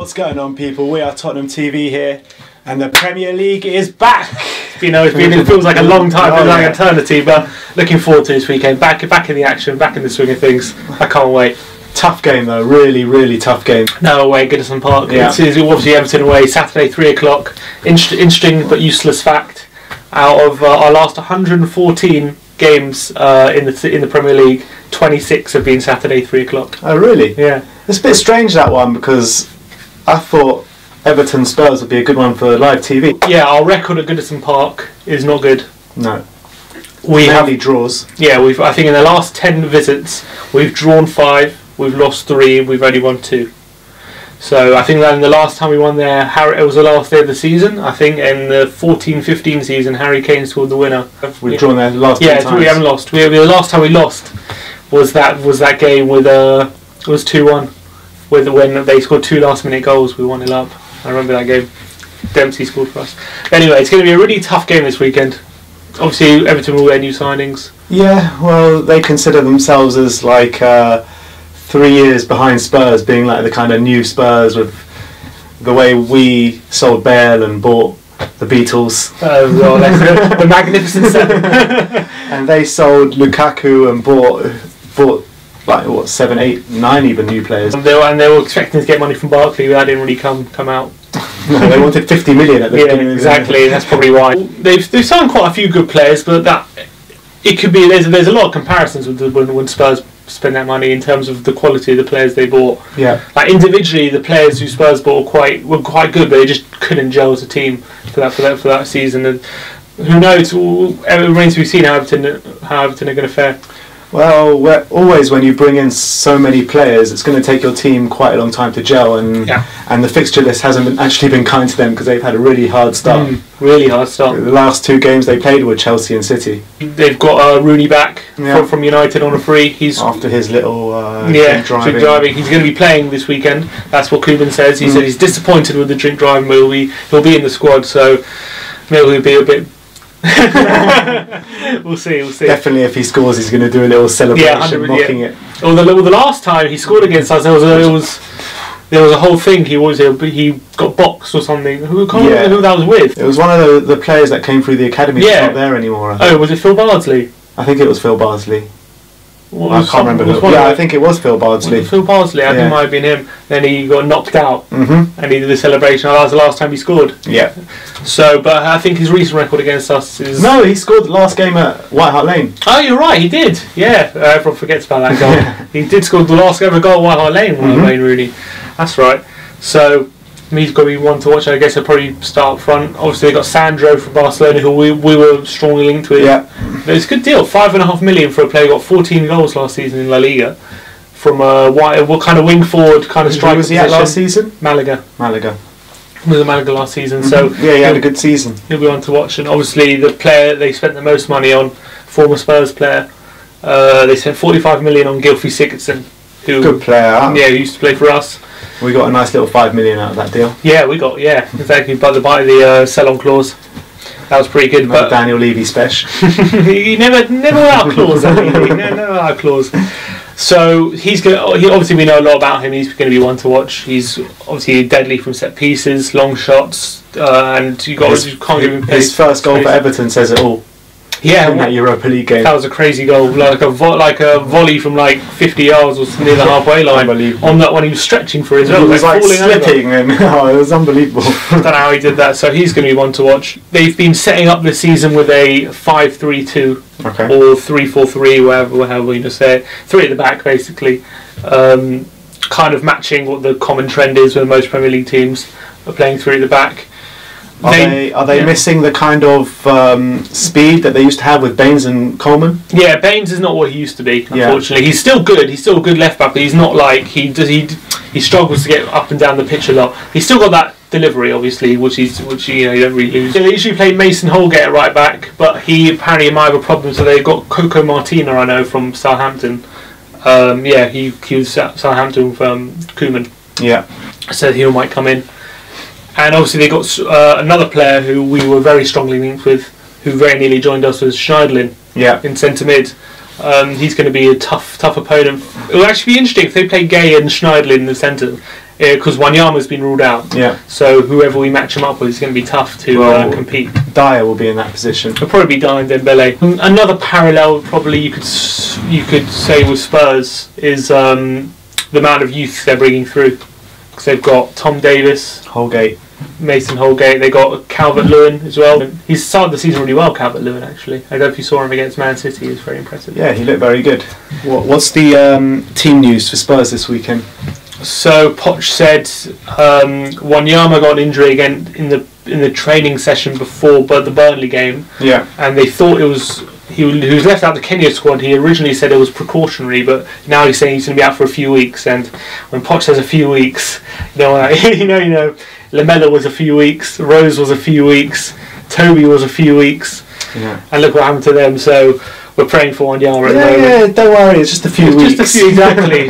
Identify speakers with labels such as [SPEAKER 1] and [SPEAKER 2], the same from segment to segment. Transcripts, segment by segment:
[SPEAKER 1] What's going on, people? We are Tottenham TV here, and the Premier League is back.
[SPEAKER 2] It feels like a long time, feels like eternity, but looking forward to this weekend. Back in the action, back in the swing of things. I can't wait.
[SPEAKER 1] Tough game though, really tough game.
[SPEAKER 2] No away, Goodison Park.
[SPEAKER 1] Yeah.
[SPEAKER 2] It's obviously Everton away, Saturday 3 o'clock. Interesting but useless fact: out of our last 114 games in the Premier League, 26 have been Saturday 3 o'clock.
[SPEAKER 1] Oh really?
[SPEAKER 2] Yeah.
[SPEAKER 1] It's a bit strange, that one, because I thought Everton Spurs would be a good one for live TV.
[SPEAKER 2] Yeah, our record at Goodison Park is not good.
[SPEAKER 1] No.
[SPEAKER 2] We
[SPEAKER 1] Mainly
[SPEAKER 2] have
[SPEAKER 1] draws.
[SPEAKER 2] Yeah, I think in the last 10 visits we've drawn 5, we've lost 3, and we've only won 2. So I think that in the last time we won there, it was the last day of the season. I think in the 14-15 season, Harry Kane scored the winner.
[SPEAKER 1] We've drawn there the last 2 times.
[SPEAKER 2] Yeah, we haven't lost. The last time we lost was that game with it was 2-1, when they scored 2 last-minute goals. We 1-0 up. I remember that game. Dempsey scored for us. Anyway, it's going to be a really tough game this weekend. Obviously, Everton will their new signings.
[SPEAKER 1] Yeah, well, they consider themselves as like 3 years behind Spurs, being like the kind of new Spurs, with the way we sold Bale and bought the Beatles.
[SPEAKER 2] Well, the Magnificent Seven.
[SPEAKER 1] And they sold Lukaku and bought like what, 7, 8, 9 even new players.
[SPEAKER 2] And they were expecting to get money from Barkley, but that didn't really come out.
[SPEAKER 1] No, they wanted 50 million at the beginning.
[SPEAKER 2] Exactly. That's probably why they've signed quite a few good players, but it could be there's a lot of comparisons with when Spurs spend that money in terms of the quality of the players they bought.
[SPEAKER 1] Yeah.
[SPEAKER 2] Like individually, the players who Spurs bought were quite good, but they just couldn't gel as a team for that season. And who knows? It remains to be seen how Everton are going to fare.
[SPEAKER 1] Well, always when you bring in so many players, it's going to take your team quite a long time to gel, and the fixture list hasn't actually been kind to them because they've had a really hard start.
[SPEAKER 2] Really hard start.
[SPEAKER 1] The last 2 games they played were Chelsea and City.
[SPEAKER 2] They've got Rooney back from United on a free. He's
[SPEAKER 1] after his little
[SPEAKER 2] drink driving. He's going to be playing this weekend. That's what Koeman says. He said he's disappointed with the drink driving, but he'll be in the squad. So maybe he'll be a bit. We'll see.
[SPEAKER 1] Definitely, if he scores, he's going to do a little celebration, mocking it.
[SPEAKER 2] Well, the last time he scored against us, there was a whole thing. He got boxed or something. Who that was with?
[SPEAKER 1] It was one of the players that came through the academy. That's not there anymore.
[SPEAKER 2] Oh, was it Phil Bardsley?
[SPEAKER 1] I think it was Phil Bardsley. I can't remember who. I think it was Phil Bardsley.
[SPEAKER 2] Phil Bardsley, I think it might have been him. Then he got knocked out, and he did the celebration. That was the last time he scored.
[SPEAKER 1] Yeah.
[SPEAKER 2] So, but I think his recent record against us is...
[SPEAKER 1] No, he scored the last game at White Hart Lane.
[SPEAKER 2] Oh, you're right, he did. Yeah, everyone forgets about that goal. He did score the last ever goal at White Hart Lane, Wayne Rooney. That's right. So, he's going to be one to watch. I guess he'll probably start up front. Obviously, they got Sandro from Barcelona, who we were strongly linked with.
[SPEAKER 1] Yeah.
[SPEAKER 2] But it's a good deal. $5.5 million for a player who got 14 goals last season in La Liga. From what kind of wing forward, kind of striker
[SPEAKER 1] position. Was he at last season?
[SPEAKER 2] Malaga. He was at Malaga last season. So
[SPEAKER 1] he had a good season.
[SPEAKER 2] He'll be one to watch. And obviously, the player they spent the most money on, former Spurs player, they spent $45 million on Gylfi Sigurdsson.
[SPEAKER 1] Good player.
[SPEAKER 2] Yeah, he used to play for us.
[SPEAKER 1] We got a nice little $5 million out of that deal.
[SPEAKER 2] Yeah, exactly. By the sell-on clause, that was pretty good. But
[SPEAKER 1] Daniel Levy special.
[SPEAKER 2] He never without clause. Never without clause. So obviously we know a lot about him. He's going to be one to watch. He's obviously deadly from set pieces, long shots, and you can't give him pace.
[SPEAKER 1] His first goal for Everton says it all.
[SPEAKER 2] Yeah,
[SPEAKER 1] in that Europa League game.
[SPEAKER 2] That was a crazy goal, like a volley from like 50 yards or near the halfway line. On that one, he was stretching for his own.
[SPEAKER 1] He was like slipping, and it was unbelievable.
[SPEAKER 2] I don't know how he did that. So he's going to be one to watch. They've been setting up this season with a 5-3-2 or 3-4-3, however you say it. 3 at the back, basically, kind of matching what the common trend is with most Premier League teams are playing 3 at the back.
[SPEAKER 1] Are they missing the kind of speed that they used to have with Baines and Coleman? Yeah,
[SPEAKER 2] Baines is not what he used to be. Unfortunately, he's still good. He's still a good left back, but he's not like he struggles to get up and down the pitch a lot. He's still got that delivery, obviously, which you don't really lose. They usually play Mason Holgate at right back, but he apparently might have a problem. So they've got Coco Martina, I know, from Southampton. He was Southampton from Koeman.
[SPEAKER 1] Yeah,
[SPEAKER 2] so he might come in. And obviously they got another player who we were very strongly linked with, who very nearly joined us, was Schneiderlin in centre mid. He's going to be a tough opponent. It will actually be interesting if they play Gay and Schneiderlin in the centre, because Wanyama's been ruled out.
[SPEAKER 1] Yeah.
[SPEAKER 2] So whoever we match him up with is going to be tough to compete.
[SPEAKER 1] Dyer will be in that position.
[SPEAKER 2] It'll probably be Dyer and Dembele. Another parallel, probably you could say with Spurs is the amount of youth they're bringing through. Because they've got Tom Davis,
[SPEAKER 1] Holgate,
[SPEAKER 2] Mason Holgate. They got Calvert-Lewin as well. He's started the season really well, Calvert-Lewin. Actually, I don't know if you saw him against Man City. He was very impressive.
[SPEAKER 1] Yeah, he looked very good. What's the team news for Spurs this weekend?
[SPEAKER 2] So Poch said Wanyama got an injury again in the training session before the Burnley game. Yeah, and they thought it was. He was left out the Kenya squad. He originally said it was precautionary, but now he's saying he's going to be out for a few weeks. And when Poch says a few weeks, you know, Lamela was a few weeks, Rose was a few weeks, Toby was a few weeks, and look what happened to them. So we're praying for Wanyama at the moment.
[SPEAKER 1] Yeah, don't worry, it's just a few weeks.
[SPEAKER 2] Just a few, exactly.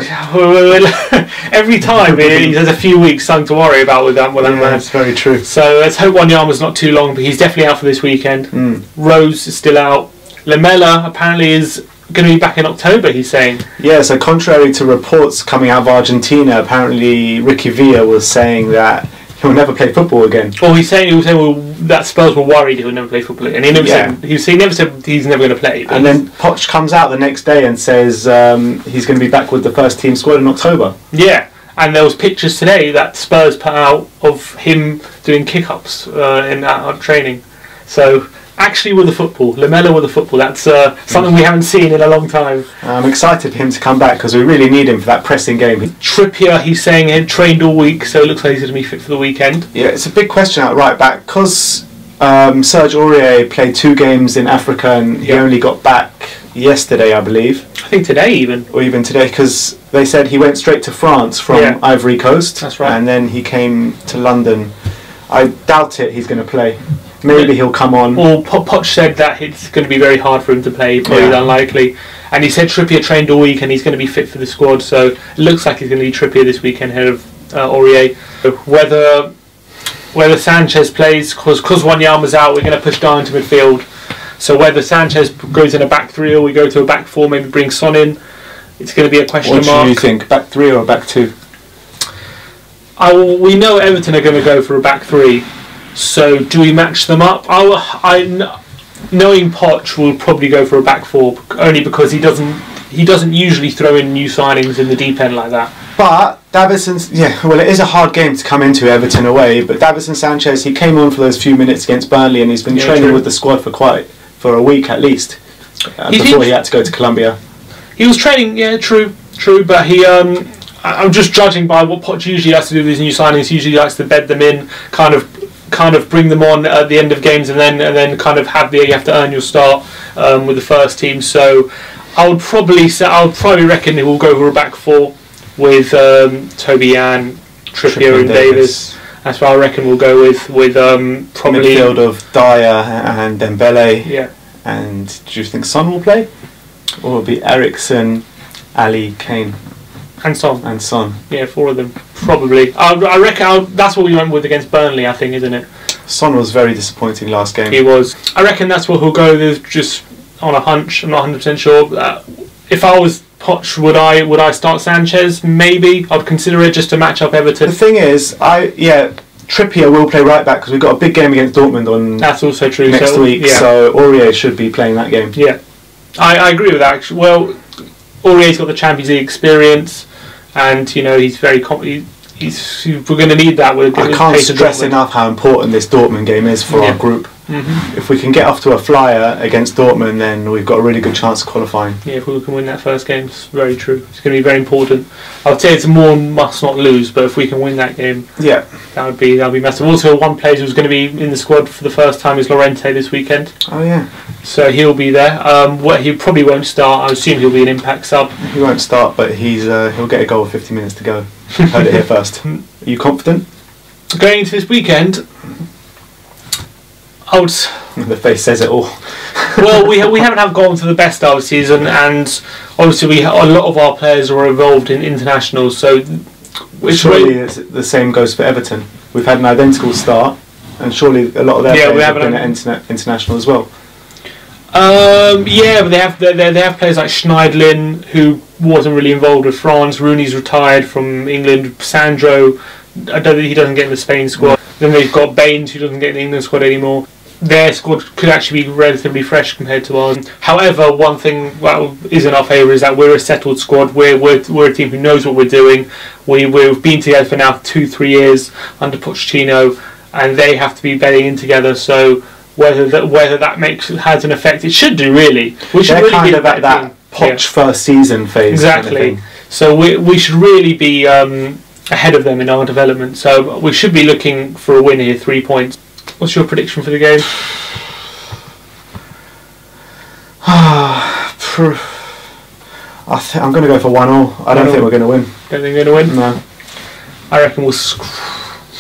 [SPEAKER 2] Every time he says a few weeks, something to worry about with that man.
[SPEAKER 1] That's very true.
[SPEAKER 2] So let's hope Wanyama's not too long, but he's definitely out for this weekend. Rose is still out. Lamela apparently is going to be back in October, he's saying. Yeah, so contrary to reports coming out of Argentina, apparently Ricky Villa was saying that he'll never play football again. Well, he was saying that Spurs were worried he would never play football again. And he never said he's never going to play. And then Poch comes out the next day and says he's going to be back with the first team squad in October. Yeah, and there was pictures today that Spurs put out of him doing kick-ups in training. So actually with the football, Lamela with the football, that's something we haven't seen in a long time. I'm excited for him to come back because we really need him for that pressing game. Trippier, he's saying, he trained all week, so it looks like he's going to be fit for the weekend. Yeah, it's a big question at right back because Serge Aurier played 2 games in Africa and he only got back yesterday, I believe. I think today even. Or even today, because they said he went straight to France from Ivory Coast. That's right. And then he came to London. I doubt it he's going to play. Maybe he'll come on. Well, Poch said that it's going to be very hard for him to play, probably unlikely. And he said Trippier trained all week and he's going to be fit for the squad, so it looks like he's going to be Trippier this weekend ahead of Aurier. Whether Sanchez plays, because Wanyama's out, we're going to push Dyer into midfield. So whether Sanchez goes in a back 3 or we go to a back 4, maybe bring Son in, it's going to be a question mark. What do you think, back 3 or back 2? We know Everton are going to go for a back 3. So do we match them up? Knowing Poch will probably go for a back 4 only because he doesn't usually throw in new signings in the deep end like that. But Davinson, it is a hard game to come into Everton away. But Davinson Sanchez, he came on for those few minutes against Burnley, and he's been training with the squad for a week at least before he had to go to Colombia. He was training, true. But I'm just judging by what Poch usually likes to do with these new signings. He usually likes to bed them in, kind of bring them on at the end of games, and then kind of you have to earn your start with the first team. So I would probably reckon it will go for a back 4 with Toby and Trippier and Davis. That's what I reckon we'll go with probably midfield of Dyer and Dembele. Yeah. And do you think Son will play, or will it be Eriksen, Ali, Kane? And Son. Yeah, 4 of them. Probably. I reckon that's what we went with against Burnley, I think, isn't it? Son was very disappointing last game. He was. I reckon that's what he'll go with, just on a hunch. I'm not 100% sure. If I was Poch, would I start Sanchez? Maybe. I'd consider it just to match up Everton. The thing is, Trippier will play right back because we've got a big game against Dortmund on that's also true next week. Yeah. So Aurier should be playing that game. Yeah. I agree with that, actually. Well, Aurier's got the Champions League experience, and he's very we're going to need that. I can't stress enough how important this Dortmund game is for our group. Mm-hmm. If we can get off to a flyer against Dortmund, then we've got a really good chance of qualifying. Yeah, if we can win that first game, it's very true. It's going to be very important. I would say it's more must not lose, but if we can win that game, that would be massive. Also, one player who's going to be in the squad for the first time is Llorente this weekend. Oh yeah. So he'll be there. He probably won't start. I assume he'll be an impact sub. He won't start, but he'll get a goal with 50 minutes to go. Heard it here first. Are you confident? Going into this weekend, the face says it all. Well, we haven't gone for the best start of the season, and obviously a lot of our players are involved in internationals. So surely the same goes for Everton. We've had an identical start, and surely a lot of their players have been at international as well. Yeah, but they have players like Schneidlin, who wasn't really involved with France. Rooney's retired from England. Sandro, I don't think he doesn't get in the Spain squad. Then they've got Baines, who doesn't get in the England squad anymore. Their squad could actually be relatively fresh compared to ours. However, one thing is in our favour is that we're a settled squad. We're a team who knows what we're doing. We've been together for now 2-3 years under Pochettino, and they have to be bedding in together. So whether that has an effect, it should do really. We should really
[SPEAKER 1] kind
[SPEAKER 2] be
[SPEAKER 1] of at that Poch first season phase.
[SPEAKER 2] Exactly.
[SPEAKER 1] Kind of
[SPEAKER 2] so we should really be ahead of them in our development. So we should be looking for a win here, 3 points. What's your prediction for the game?
[SPEAKER 1] I'm going to go for 1-1. I don't think we're going to win.
[SPEAKER 2] Don't think we're going to win?
[SPEAKER 1] No.
[SPEAKER 2] I reckon we'll...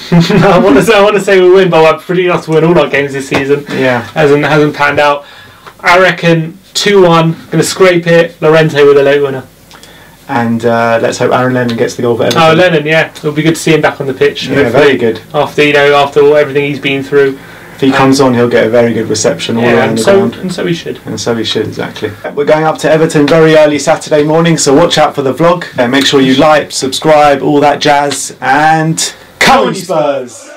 [SPEAKER 2] I want to say we'll win, but I'm predicting us to win all our games this season.
[SPEAKER 1] Yeah.
[SPEAKER 2] Hasn't panned out. I reckon 2-1. Going to scrape it. Llorente with a late winner.
[SPEAKER 1] And let's hope Aaron Lennon gets the goal for Everton.
[SPEAKER 2] Oh, Lennon, yeah. It'll be good to see him back on the pitch.
[SPEAKER 1] Yeah, very good.
[SPEAKER 2] After everything he's been through.
[SPEAKER 1] If he comes on, he'll get a very good reception all around the ground.
[SPEAKER 2] And so he should.
[SPEAKER 1] And so he should, exactly. We're going up to Everton very early Saturday morning, so watch out for the vlog. Make sure you like, subscribe, all that jazz, and come on, Spurs!